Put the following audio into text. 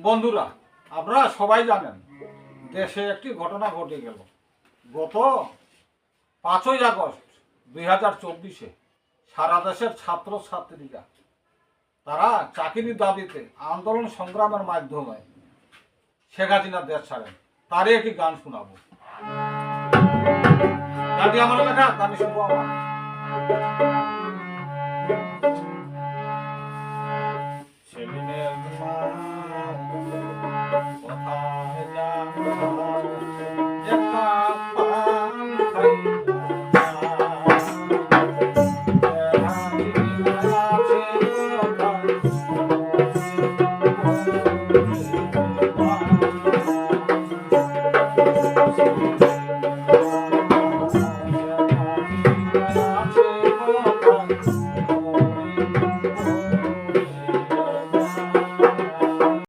বন্ধুরা, আপনারা সবাই জানেন দেশে একটি ঘটনা ঘটে গেল। গত 5ই আগস্ট 2024 সারা দেশের ছাত্রছাত্রীরা তারা চাকরির দাবিতে আন্দোলন সংগ্রামের মাধ্যমে শেখ হাসিনা দেশ ছাড়েন। তারই একটি গান শোনাবো। গানটি আমার লেখা, গানটি শুনবো আমার। সেদিনের কোথায় যাবো, একটা পান খাইয়া